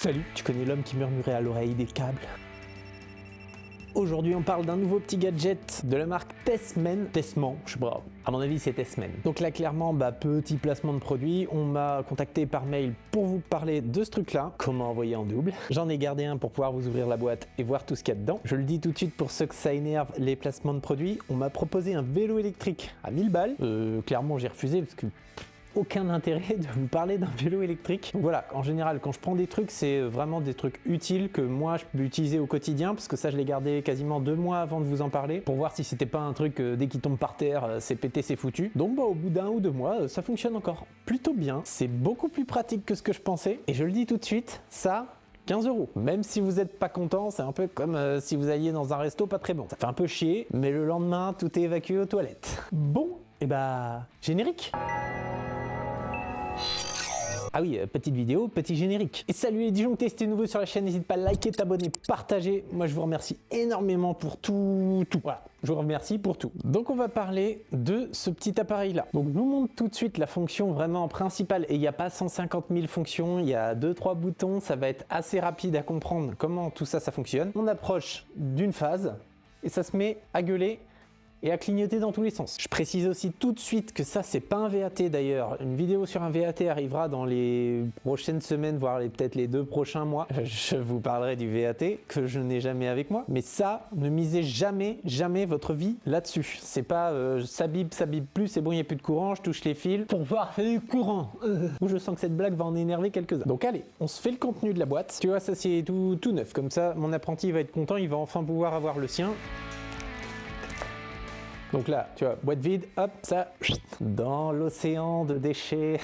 Salut, tu connais l'homme qui murmurait à l'oreille des câbles? Aujourd'hui, on parle d'un nouveau petit gadget de la marque Tessman. Tessman, je sais pas, à mon avis, c'est Tessman. Donc là, clairement, petit placement de produit. On m'a contacté par mail pour vous parler de ce truc-là. Comment envoyer en double. J'en ai gardé un pour pouvoir vous ouvrir la boîte et voir tout ce qu'il y a dedans. Je le dis tout de suite pour ceux que ça énerve, les placements de produits. On m'a proposé un vélo électrique à 1000 balles. Clairement, j'ai refusé parce que aucun intérêt de vous parler d'un vélo électrique. Donc voilà, en général, quand je prends des trucs, c'est vraiment des trucs utiles que moi je peux utiliser au quotidien, parce que ça je l'ai gardé quasiment 2 mois avant de vous en parler, pour voir si c'était pas un truc dès qu'il tombe par terre, c'est pété, c'est foutu. Donc au bout d'1 ou 2 mois, ça fonctionne encore plutôt bien. C'est beaucoup plus pratique que ce que je pensais, et je le dis tout de suite, ça 15 €. Même si vous n'êtes pas content, c'est un peu comme si vous alliez dans un resto pas très bon. Ça fait un peu chier, mais le lendemain, tout est évacué aux toilettes. Bon, et générique. Ah oui, petite vidéo, petit générique. Et salut les disjonctés, si t'es nouveau sur la chaîne, n'hésite pas à liker, t'abonner, partager. Moi je vous remercie énormément pour tout. Voilà, je vous remercie pour tout. Donc on va parler de ce petit appareil là. Donc je vous montre tout de suite la fonction vraiment principale. Et il n'y a pas 150 000 fonctions, il y a 2-3 boutons, ça va être assez rapide à comprendre comment tout ça fonctionne. On approche d'une phase et ça se met à gueuler et à clignoter dans tous les sens. Je précise aussi tout de suite que ça, c'est pas un VAT d'ailleurs. Une vidéo sur un VAT arrivera dans les prochaines semaines, voire peut-être les 2 prochains mois. Je vous parlerai du VAT que je n'ai jamais avec moi. Mais ça, ne misez jamais votre vie là-dessus. C'est pas ça bip plus, c'est bon, il n'y a plus de courant, je touche les fils pour voir le courant. Je sens que cette blague va en énerver quelques-uns. Donc allez, on se fait le contenu de la boîte. Tu vois, ça c'est tout neuf. Comme ça, mon apprenti va être content, il va enfin pouvoir avoir le sien. Donc là, tu vois, boîte vide, hop, ça, dans l'océan de déchets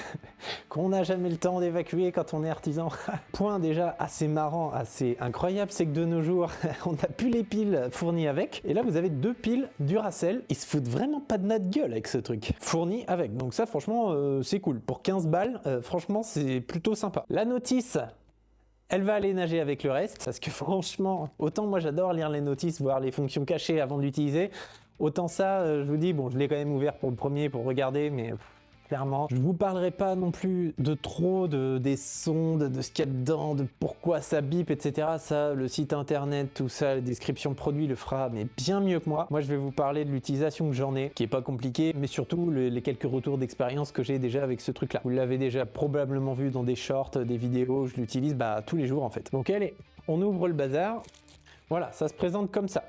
qu'on n'a jamais le temps d'évacuer quand on est artisan. Point déjà assez marrant, assez incroyable, c'est que de nos jours, on n'a plus les piles fournies avec. Et là, vous avez 2 piles Duracell. Ils se foutent vraiment pas de notre gueule avec ce truc. Fournies avec. Donc ça, franchement, c'est cool. Pour 15 balles, franchement, c'est plutôt sympa. La notice, elle va aller nager avec le reste, parce que franchement, autant moi j'adore lire les notices, voir les fonctions cachées avant de l'utiliser, autant ça, je vous dis, bon, je l'ai quand même ouvert pour le premier, pour regarder, mais clairement, je vous parlerai pas non plus de trop des sons, de ce qu'il y a dedans, de pourquoi ça bip, etc. Ça, le site internet, tout ça, la description de produit le fera, mais bien mieux que moi. Moi, je vais vous parler de l'utilisation que j'en ai, qui est pas compliquée, mais surtout les quelques retours d'expérience que j'ai déjà avec ce truc-là. Vous l'avez déjà probablement vu dans des shorts, des vidéos, je l'utilise tous les jours en fait. Donc allez, on ouvre le bazar. Voilà, ça se présente comme ça.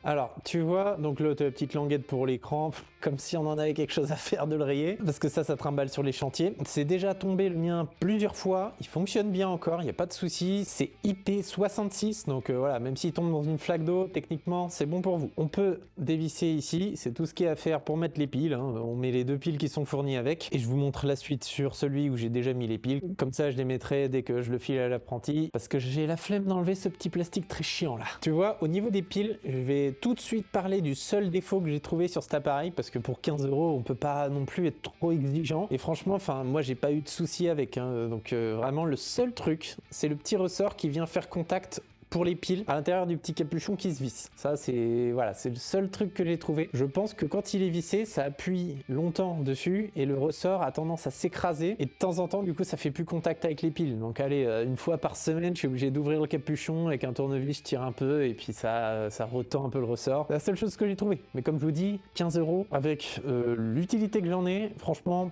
Alors, tu vois, donc là, tu as la petite languette pour l'écran, comme si on en avait quelque chose à faire de le rayer, parce que ça trimballe sur les chantiers. C'est déjà tombé le mien plusieurs fois, il fonctionne bien encore, il n'y a pas de souci. C'est IP66, donc voilà, même s'il tombe dans une flaque d'eau, techniquement, c'est bon pour vous. On peut dévisser ici, c'est tout ce qu'il y a à faire pour mettre les piles, hein. On met les 2 piles qui sont fournies avec, et je vous montre la suite sur celui où j'ai déjà mis les piles. Comme ça, je les mettrai dès que je le file à l'apprenti, parce que j'ai la flemme d'enlever ce petit plastique très chiant là. Tu vois, au niveau des piles, je vais tout de suite parler du seul défaut que j'ai trouvé sur cet appareil, parce que pour 15 €, on peut pas non plus être trop exigeant. Et franchement, moi j'ai pas eu de soucis avec, hein. Donc vraiment le seul truc, c'est le petit ressort qui vient faire contact pour les piles à l'intérieur du petit capuchon qui se visse. Ça c'est voilà, c'est le seul truc que j'ai trouvé. Je pense que quand il est vissé, ça appuie longtemps dessus et le ressort a tendance à s'écraser et de temps en temps du coup ça fait plus contact avec les piles. Donc allez, une fois par semaine, je suis obligé d'ouvrir le capuchon avec un tournevis, je tire un peu et puis ça retend un peu le ressort. C'est la seule chose que j'ai trouvé. Mais comme je vous dis, 15 € avec l'utilité que j'en ai, franchement,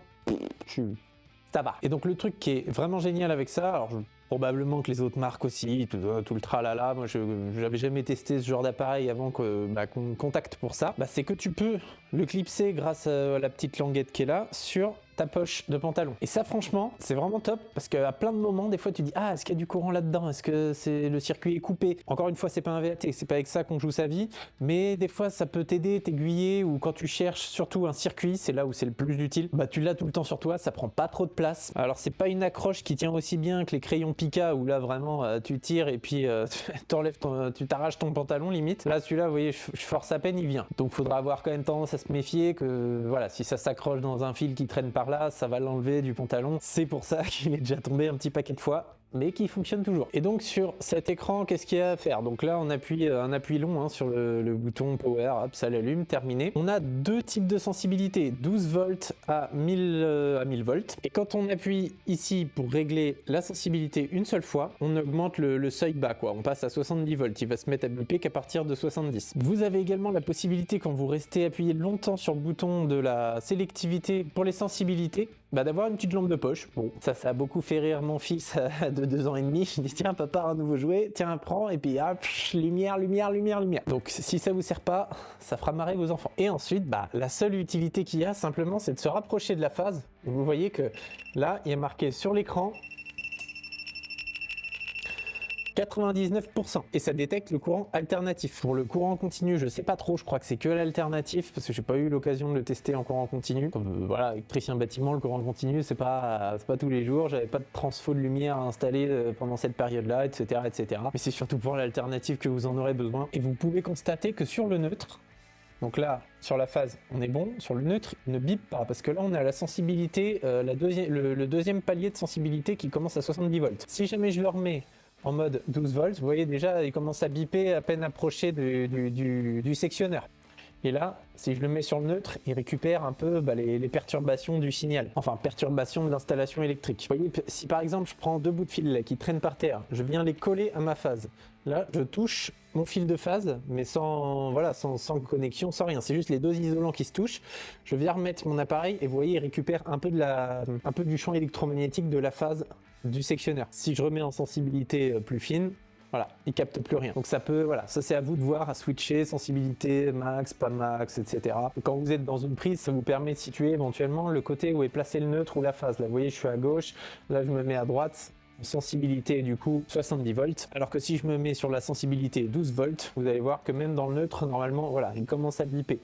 ça va. Et donc le truc qui est vraiment génial avec ça, alors probablement que les autres marques aussi, tout le tralala, moi je n'avais jamais testé ce genre d'appareil avant qu'on me contacte pour ça, c'est que tu peux le clipser grâce à la petite languette qui est là sur ta poche de pantalon. Et ça franchement, c'est vraiment top parce qu'à plein de moments, des fois tu dis « Ah, est-ce qu'il y a du courant là-dedans? Est-ce que le circuit est coupé ?» Encore une fois, c'est pas un VAT, c'est pas avec ça qu'on joue sa vie, mais des fois ça peut t'aider, t'aiguiller, ou quand tu cherches surtout un circuit, c'est là où c'est le plus utile, tu l'as tout le temps sur toi, ça prend pas trop de place. Alors c'est pas une accroche qui tient aussi bien que les crayons Pika où là vraiment tu tires et puis tu t'arraches ton pantalon limite. Là celui-là, vous voyez, je force à peine, il vient. Donc faudra avoir quand même tendance à se méfier que voilà, si ça s'accroche dans un fil qui traîne par là, ça va l'enlever du pantalon. C'est pour ça qu'il est déjà tombé un petit paquet de fois. mais qui fonctionne toujours. Et donc sur cet écran, qu'est-ce qu'il y a à faire? Donc là, on appuie un appui long sur le bouton Power, hop, ça l'allume, terminé. On a deux types de sensibilité, 12 volts à 1000 volts. Et quand on appuie ici pour régler la sensibilité une seule fois, on augmente le seuil bas, quoi. On passe à 70 volts. Il va se mettre à biper qu'à partir de 70. Vous avez également la possibilité, quand vous restez appuyé longtemps sur le bouton de la sélectivité pour les sensibilités, d'avoir une petite lampe de poche. Bon, ça a beaucoup fait rire mon fils de 2 ans et demi. Je dis tiens papa, un nouveau jouet, tiens prends, et puis hop, lumière. Donc si ça vous sert pas, ça fera marrer vos enfants. Et ensuite, la seule utilité qu'il y a simplement, c'est de se rapprocher de la phase. Vous voyez que là, il y a marqué sur l'écran 99%, et ça détecte le courant alternatif. Pour le courant continu, je sais pas trop, je crois que c'est que l'alternatif parce que j'ai pas eu l'occasion de le tester en courant continu. Voilà, électricien bâtiment, le courant continu, c'est pas tous les jours, j'avais pas de transfo de lumière installé pendant cette période-là, etc., etc. Mais c'est surtout pour l'alternative que vous en aurez besoin. Et vous pouvez constater que sur le neutre, donc là, sur la phase, on est bon. Sur le neutre, il ne bip pas, parce que là, on a la sensibilité, le deuxième palier de sensibilité qui commence à 70 volts. Si jamais je le remets en mode 12 volts, vous voyez déjà, il commence à biper à peine approché du sectionneur. Et là, si je le mets sur le neutre, il récupère un peu les perturbations du signal. Enfin, perturbations de l'installation électrique. Vous voyez, si par exemple, je prends deux bouts de fil là, qui traînent par terre, je viens les coller à ma phase. Là, je touche mon fil de phase, mais sans connexion, sans rien. C'est juste les deux isolants qui se touchent. Je viens remettre mon appareil et vous voyez, il récupère un peu du champ électromagnétique de la phase du sectionneur. Si je remets en sensibilité plus fine, voilà, il capte plus rien. Donc ça peut, ça c'est à vous de voir, à switcher, sensibilité, max, pas max, etc. Et quand vous êtes dans une prise, ça vous permet de situer éventuellement le côté où est placé le neutre ou la phase. Là, vous voyez, je suis à gauche, là je me mets à droite. Sensibilité du coup 70 volts, alors que si je me mets sur la sensibilité 12 volts, vous allez voir que même dans le neutre, normalement, il commence à biper.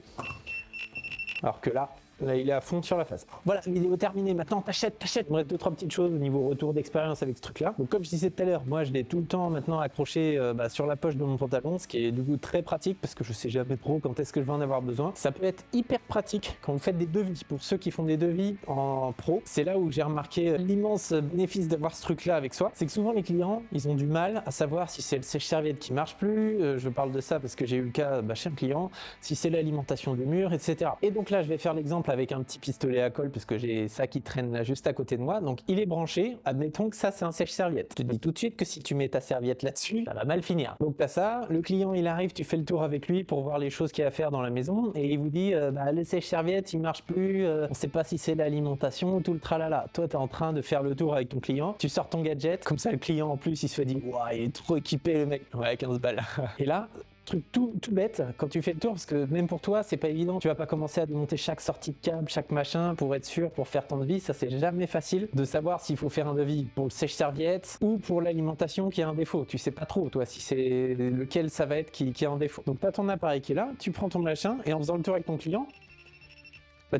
Alors que là, il est à fond sur la phase. Voilà, vidéo terminée. Maintenant, t'achètes. Il me reste 2-3 petites choses au niveau retour d'expérience avec ce truc-là. Donc, comme je disais tout à l'heure, moi, je l'ai tout le temps maintenant accroché sur la poche de mon pantalon, ce qui est du coup très pratique parce que je sais jamais trop quand est-ce que je vais en avoir besoin. Ça peut être hyper pratique quand vous faites des devis. Pour ceux qui font des devis en pro, c'est là où j'ai remarqué l'immense bénéfice d'avoir ce truc-là avec soi. C'est que souvent, les clients, ils ont du mal à savoir si c'est le sèche-serviette qui marche plus. Je parle de ça parce que j'ai eu le cas chez un client, si c'est l'alimentation du mur, etc. Et donc là, je vais faire l'exemple avec un petit pistolet à colle parce que j'ai ça qui traîne là juste à côté de moi. Donc il est branché, admettons que ça c'est un sèche-serviette. Je te dis tout de suite que si tu mets ta serviette là-dessus, ça va mal finir. Donc t'as ça, le client il arrive, tu fais le tour avec lui pour voir les choses qu'il y a à faire dans la maison et il vous dit le sèche-serviette il marche plus, on sait pas si c'est l'alimentation ou tout le tralala. Toi t'es en train de faire le tour avec ton client, tu sors ton gadget, comme ça le client en plus il se dit ouah il est trop équipé le mec, ouais 15 balles. Et là truc tout bête, quand tu fais le tour, parce que même pour toi, c'est pas évident, tu vas pas commencer à démonter chaque sortie de câble, chaque machin, pour être sûr, pour faire ton devis, ça c'est jamais facile de savoir s'il faut faire un devis pour le sèche-serviette ou pour l'alimentation qui a un défaut. Tu sais pas trop, toi, si c'est lequel ça va être qui est en défaut. Donc t'as ton appareil qui est là, tu prends ton machin, et en faisant le tour avec ton client,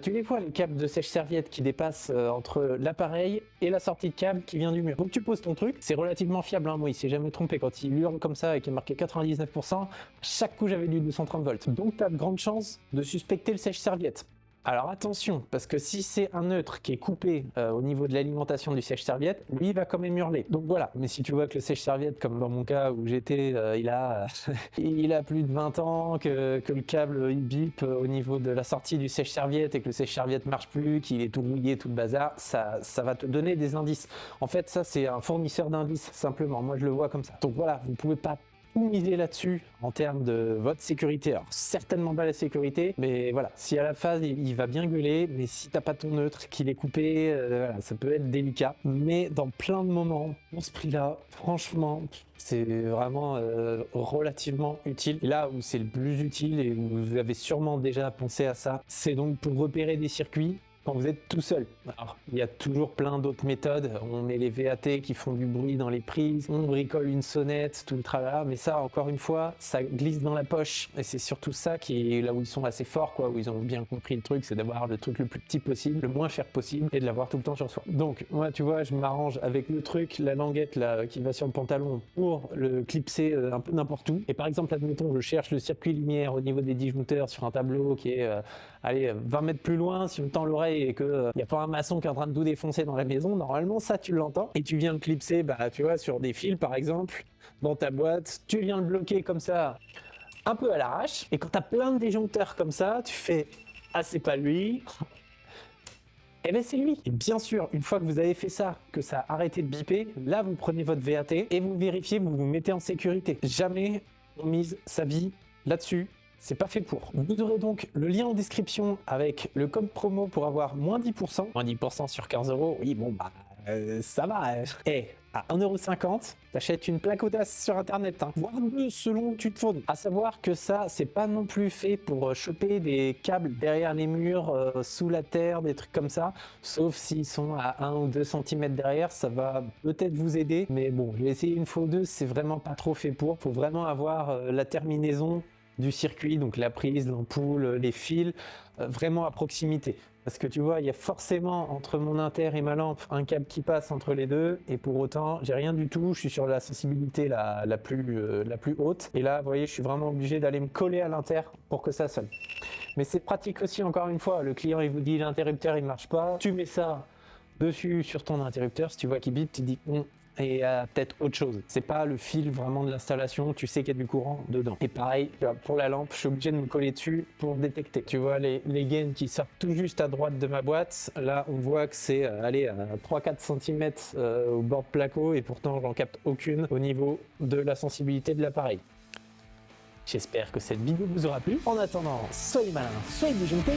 tu les vois, les câbles de sèche-serviette qui dépassent entre l'appareil et la sortie de câble qui vient du mur. Donc tu poses ton truc, c'est relativement fiable, moi il s'est jamais trompé quand il hurle comme ça et qu'il est marqué 99%, chaque coup j'avais du 230 volts. Donc tu as de grandes chances de suspecter le sèche-serviette. Alors attention, parce que si c'est un neutre qui est coupé au niveau de l'alimentation du sèche-serviette, lui il va quand même hurler. Donc voilà, mais si tu vois que le sèche-serviette, comme dans mon cas où j'étais, il a plus de 20 ans, que le câble il bip au niveau de la sortie du sèche-serviette et que le sèche-serviette marche plus, qu'il est tout rouillé, tout le bazar, ça va te donner des indices. En fait, ça c'est un fournisseur d'indices, simplement. Moi je le vois comme ça. Donc voilà, vous pouvez pas tout miser là-dessus en termes de votre sécurité. Alors certainement pas la sécurité, mais voilà, si à la phase il va bien gueuler, mais si t'as pas ton neutre, qu'il est coupé, ça peut être délicat. Mais dans plein de moments, pour ce prix-là, franchement, c'est vraiment relativement utile. Et là où c'est le plus utile et où vous avez sûrement déjà pensé à ça, c'est donc pour repérer des circuits quand vous êtes tout seul. Alors, il y a toujours plein d'autres méthodes. On met les VAT qui font du bruit dans les prises, on bricole une sonnette, tout le tralala, mais ça, encore une fois, ça glisse dans la poche. Et c'est surtout ça qui est là où ils sont assez forts, où ils ont bien compris le truc, c'est d'avoir le truc le plus petit possible, le moins cher possible, et de l'avoir tout le temps sur soi. Donc, moi, tu vois, je m'arrange avec le truc, la languette là, qui va sur le pantalon pour le clipser un peu n'importe où. Et par exemple, admettons, je cherche le circuit lumière au niveau des disjoncteurs sur un tableau qui est, 20 mètres plus loin, si on me tend l'oreille travail et que y a pas un maçon qui est en train de tout défoncer dans la maison, normalement ça tu l'entends et tu viens le clipser, tu vois, sur des fils par exemple, dans ta boîte, tu viens le bloquer comme ça, un peu à l'arrache, et quand t'as plein de disjoncteurs comme ça, tu fais « Ah c'est pas lui », eh bien c'est lui. Et bien sûr, une fois que vous avez fait ça, que ça a arrêté de biper, là vous prenez votre VAT et vous vérifiez, vous vous mettez en sécurité. Jamais on mise sa vie là-dessus. C'est pas fait pour. Vous aurez donc le lien en description avec le code promo pour avoir moins 10%. Moins 10% sur 15 €. Oui, bon, ça va. Et à 1,50 €, t'achètes une plaque audace sur internet, voire deux selon où tu te fournis. À savoir que ça, c'est pas non plus fait pour choper des câbles derrière les murs, sous la terre, des trucs comme ça. Sauf s'ils sont à 1 ou 2 cm derrière, ça va peut-être vous aider. Mais bon, j'ai essayé une fois ou deux, c'est vraiment pas trop fait pour. Faut vraiment avoir la terminaison du circuit, donc la prise, l'ampoule, les fils, vraiment à proximité. Parce que tu vois, il y a forcément entre mon inter et ma lampe un câble qui passe entre les deux, et pour autant, j'ai rien du tout, je suis sur la sensibilité la plus haute, et là, vous voyez, je suis vraiment obligé d'aller me coller à l'inter pour que ça sonne. Mais c'est pratique aussi, encore une fois, le client il vous dit l'interrupteur il marche pas, tu mets ça dessus sur ton interrupteur, si tu vois qu'il bip, tu dis et peut-être autre chose. C'est pas le fil vraiment de l'installation, tu sais qu'il y a du courant dedans. Et pareil, pour la lampe, je suis obligé de me coller dessus pour détecter. Tu vois les gaines qui sortent tout juste à droite de ma boîte, là on voit que c'est à 3-4 cm au bord de placo et pourtant j'en capte aucune au niveau de la sensibilité de l'appareil. J'espère que cette vidéo vous aura plu. En attendant, soyez malins, soyez disjonctés,